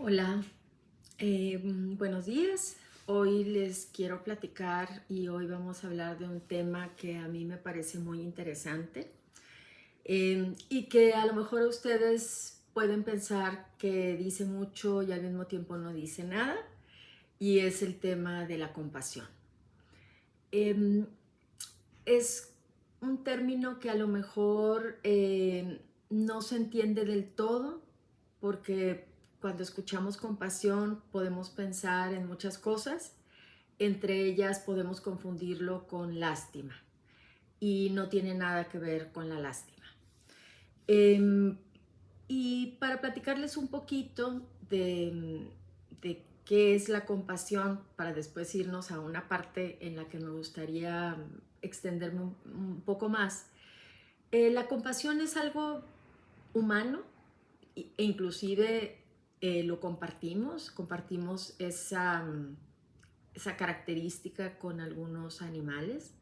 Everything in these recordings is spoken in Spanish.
Hola, buenos días. Hoy les quiero platicar y hoy vamos a hablar de un tema que a mí me parece muy interesante y que a lo mejor ustedes pueden pensar que dice mucho y al mismo tiempo no dice nada, y es el tema de la compasión. Em, es un término que a lo mejor no se entiende del todo, porque cuando escuchamos compasión podemos pensar en muchas cosas. Entre ellas podemos confundirlo con lástima, y no tiene nada que ver con la lástima. Em, y para platicarles un poquito de qué es la compasión, para después irnos a una parte en la que me gustaría extenderme un poco más. La compasión es algo humano e inclusive lo compartimos esa característica con algunos animales.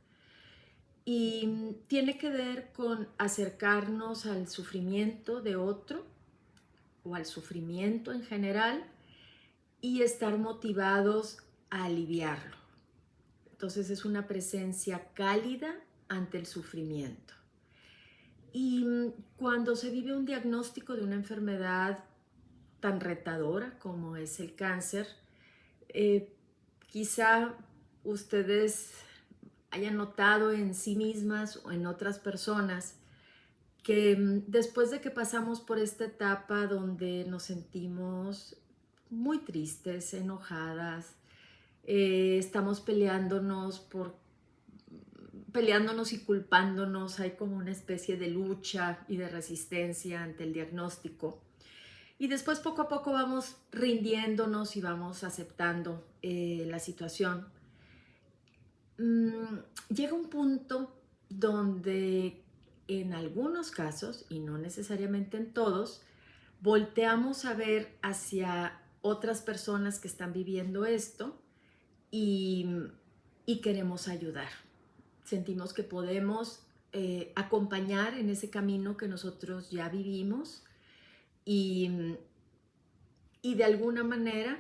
Y tiene que ver con acercarnos al sufrimiento de otro o al sufrimiento en general y estar motivados a aliviarlo. Entonces es una presencia cálida ante el sufrimiento. Y cuando se vive un diagnóstico de una enfermedad tan retadora como es el cáncer, eh, quizá ustedes hayan notado en sí mismas o en otras personas que después de que pasamos por esta etapa donde nos sentimos muy tristes, enojadas, estamos peleándonos y culpándonos, hay como una especie de lucha y de resistencia ante el diagnóstico. Y después poco a poco vamos rindiéndonos y vamos aceptando la situación. Llega un punto donde en algunos casos, y no necesariamente en todos, volteamos a ver hacia otras personas que están viviendo esto y, y queremos ayudar. Sentimos que podemos acompañar en ese camino que nosotros ya vivimos, y, y de alguna manera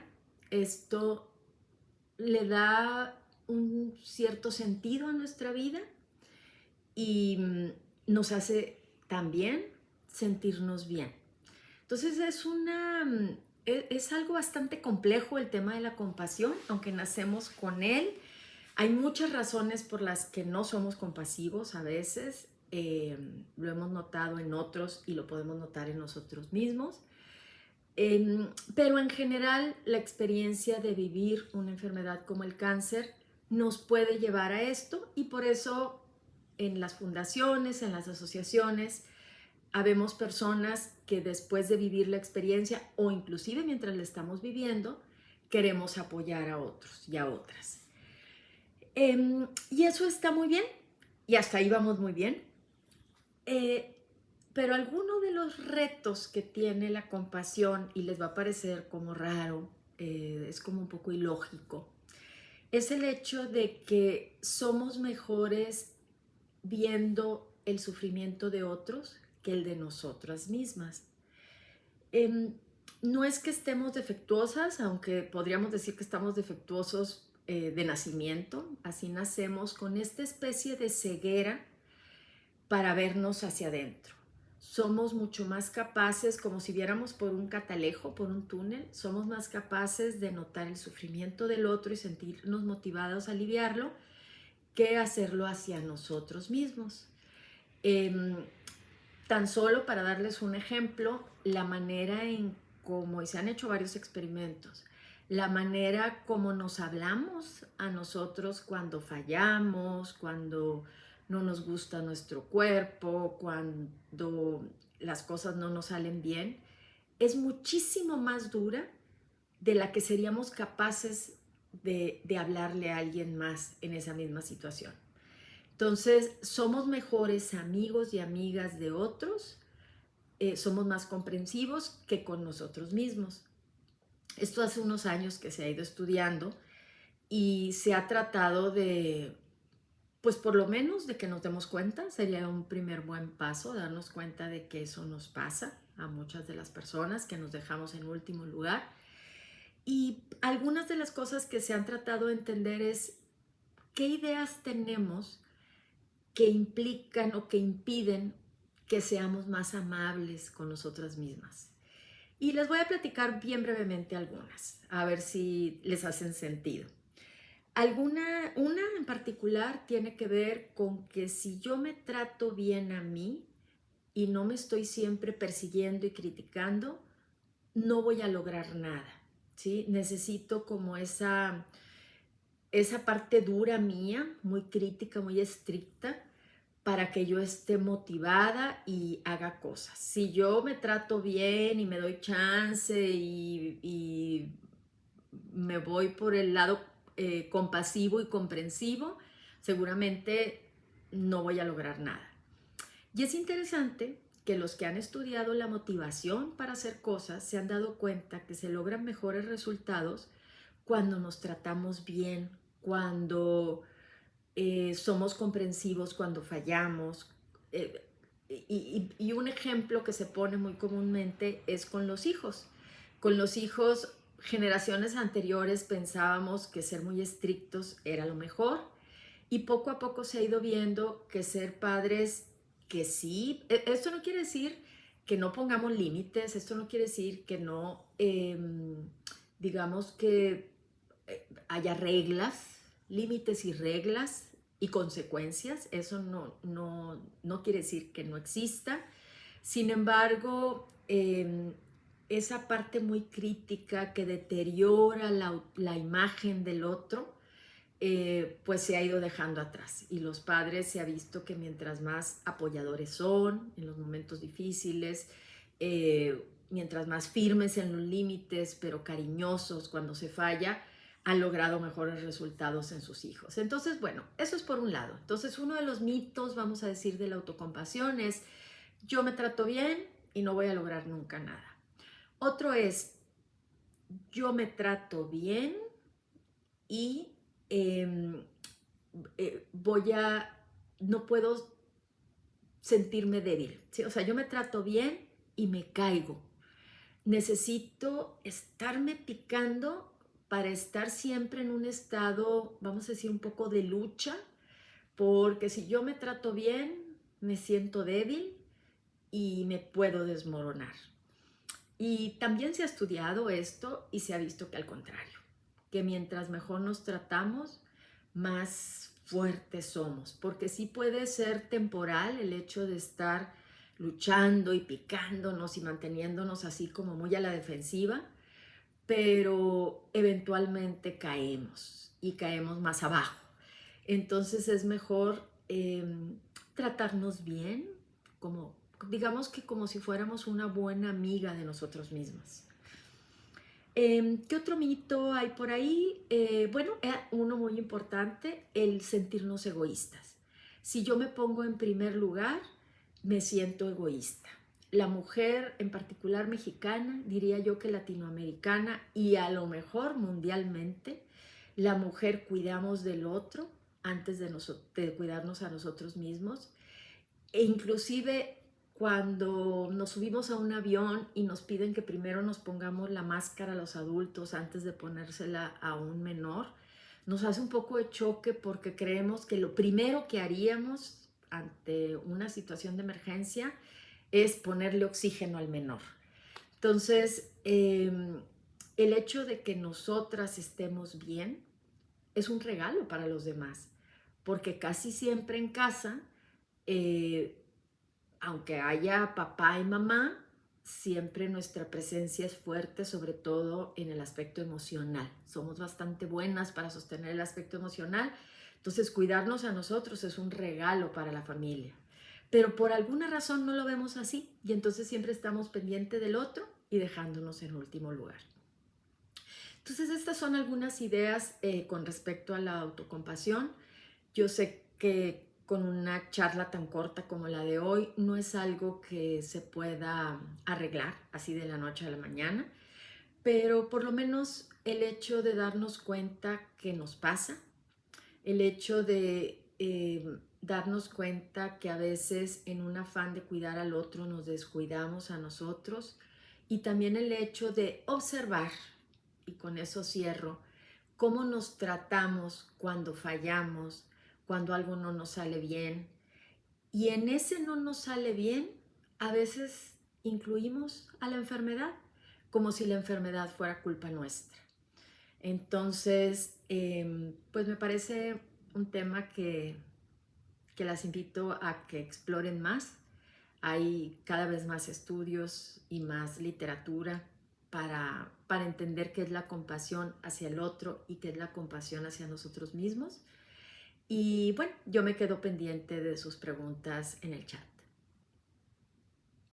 esto le da un cierto sentido a nuestra vida y nos hace también sentirnos bien. Entonces es algo bastante complejo el tema de la compasión, aunque nacemos con él. Hay muchas razones por las que no somos compasivos a veces. Lo hemos notado en otros y lo podemos notar en nosotros mismos. Pero en general la experiencia de vivir una enfermedad como el cáncer nos puede llevar a esto, y por eso en las fundaciones, en las asociaciones, habemos personas que después de vivir la experiencia o inclusive mientras la estamos viviendo, queremos apoyar a otros y a otras. Y eso está muy bien, y hasta ahí vamos muy bien. Eh, pero alguno de los retos que tiene la compasión, y les va a parecer como raro, es como un poco ilógico, es el hecho de que somos mejores viendo el sufrimiento de otros que el de nosotras mismas. Eh, no es que estemos defectuosas, aunque podríamos decir que estamos defectuosos de nacimiento. Así nacemos con esta especie de ceguera para vernos hacia adentro. Somos mucho más capaces, como si viéramos por un catalejo, por un túnel, somos más capaces de notar el sufrimiento del otro y sentirnos motivados a aliviarlo que hacerlo hacia nosotros mismos. Eh, Tan solo para darles un ejemplo, la manera en cómo, y se han hecho varios experimentos, la manera como nos hablamos a nosotros cuando fallamos, cuando no nos gusta nuestro cuerpo, cuando las cosas no nos salen bien, es muchísimo más dura de la que seríamos capaces de hablarle a alguien más en esa misma situación. Entonces, somos mejores amigos y amigas de otros, somos más comprensivos que con nosotros mismos. Esto hace unos años que se ha ido estudiando y se ha tratado de, pues por lo menos de que nos demos cuenta. Sería un primer buen paso, darnos cuenta de que eso nos pasa a muchas de las personas, que nos dejamos en último lugar. Y algunas de las cosas que se han tratado de entender es qué ideas tenemos que implican o que impiden que seamos más amables con nosotras mismas. Y les voy a platicar bien brevemente algunas, a ver si les hacen sentido. Una en particular tiene que ver con que si yo me trato bien a mí y no me estoy siempre persiguiendo y criticando, no voy a lograr nada, ¿sí? Necesito como esa parte dura mía, muy crítica, muy estricta, para que yo esté motivada y haga cosas. Si yo me trato bien y me doy chance y me voy por el lado compasivo y comprensivo, seguramente no voy a lograr nada. Y es interesante que los que han estudiado la motivación para hacer cosas se han dado cuenta que se logran mejores resultados cuando nos tratamos bien, cuando somos comprensivos cuando fallamos. eh, y un ejemplo que se pone muy comúnmente es con los hijos. Con los hijos, generaciones anteriores pensábamos que ser muy estrictos era lo mejor y poco a poco se ha ido viendo que ser padres, que sí, esto no quiere decir que no pongamos límites, esto no quiere decir que no, digamos que haya reglas, límites y reglas y consecuencias, eso no quiere decir que no exista. Sin embargo, esa parte muy crítica que deteriora la imagen del otro, pues se ha ido dejando atrás y los padres se ha visto que mientras más apoyadores son en los momentos difíciles, mientras más firmes en los límites pero cariñosos cuando se falla, han logrado mejores resultados en sus hijos. Entonces, bueno, eso es por un lado. Entonces, uno de los mitos, vamos a decir, de la autocompasión es yo me trato bien y no voy a lograr nunca nada. Otro es yo me trato bien y eh, no puedo sentirme débil, ¿sí? O sea, yo me trato bien y me caigo. Necesito estarme picando para estar siempre en un estado, vamos a decir, un poco de lucha, porque si yo me trato bien, me siento débil y me puedo desmoronar. Y también se ha estudiado esto y se ha visto que al contrario, que mientras mejor nos tratamos, más fuertes somos, porque sí puede ser temporal el hecho de estar luchando y picándonos y manteniéndonos así como muy a la defensiva, pero eventualmente caemos y caemos más abajo. Entonces es mejor tratarnos bien, como digamos que como si fuéramos una buena amiga de nosotros mismos. ¿Qué otro mito hay por ahí? Bueno, uno muy importante, el sentirnos egoístas. Si yo me pongo en primer lugar, me siento egoísta. La mujer, en particular mexicana, diría yo que latinoamericana y a lo mejor mundialmente, la mujer cuidamos del otro antes de cuidarnos a nosotros mismos. E inclusive cuando nos subimos a un avión y nos piden que primero nos pongamos la máscara a los adultos antes de ponérsela a un menor, nos hace un poco de choque porque creemos que lo primero que haríamos ante una situación de emergencia es ponerle oxígeno al menor. Entonces, el hecho de que nosotras estemos bien es un regalo para los demás, porque casi siempre en casa, eh, aunque haya papá y mamá, siempre nuestra presencia es fuerte, sobre todo en el aspecto emocional. Somos bastante buenas para sostener el aspecto emocional, entonces cuidarnos a nosotros es un regalo para la familia. Pero por alguna razón no lo vemos así y entonces siempre estamos pendientes del otro y dejándonos en último lugar. Entonces estas son algunas ideas con respecto a la autocompasión. Yo sé que con una charla tan corta como la de hoy no es algo que se pueda arreglar así de la noche a la mañana, pero por lo menos el hecho de darnos cuenta que nos pasa, el hecho de darnos cuenta que a veces en un afán de cuidar al otro nos descuidamos a nosotros y también el hecho de observar y con eso cierro, cómo nos tratamos cuando fallamos, cuando algo no nos sale bien. Y en ese no nos sale bien, a veces incluimos a la enfermedad, como si la enfermedad fuera culpa nuestra. Entonces, pues me parece un tema que las invito a que exploren más. Hay cada vez más estudios y más literatura para entender qué es la compasión hacia el otro y qué es la compasión hacia nosotros mismos. Y bueno, yo me quedo pendiente de sus preguntas en el chat.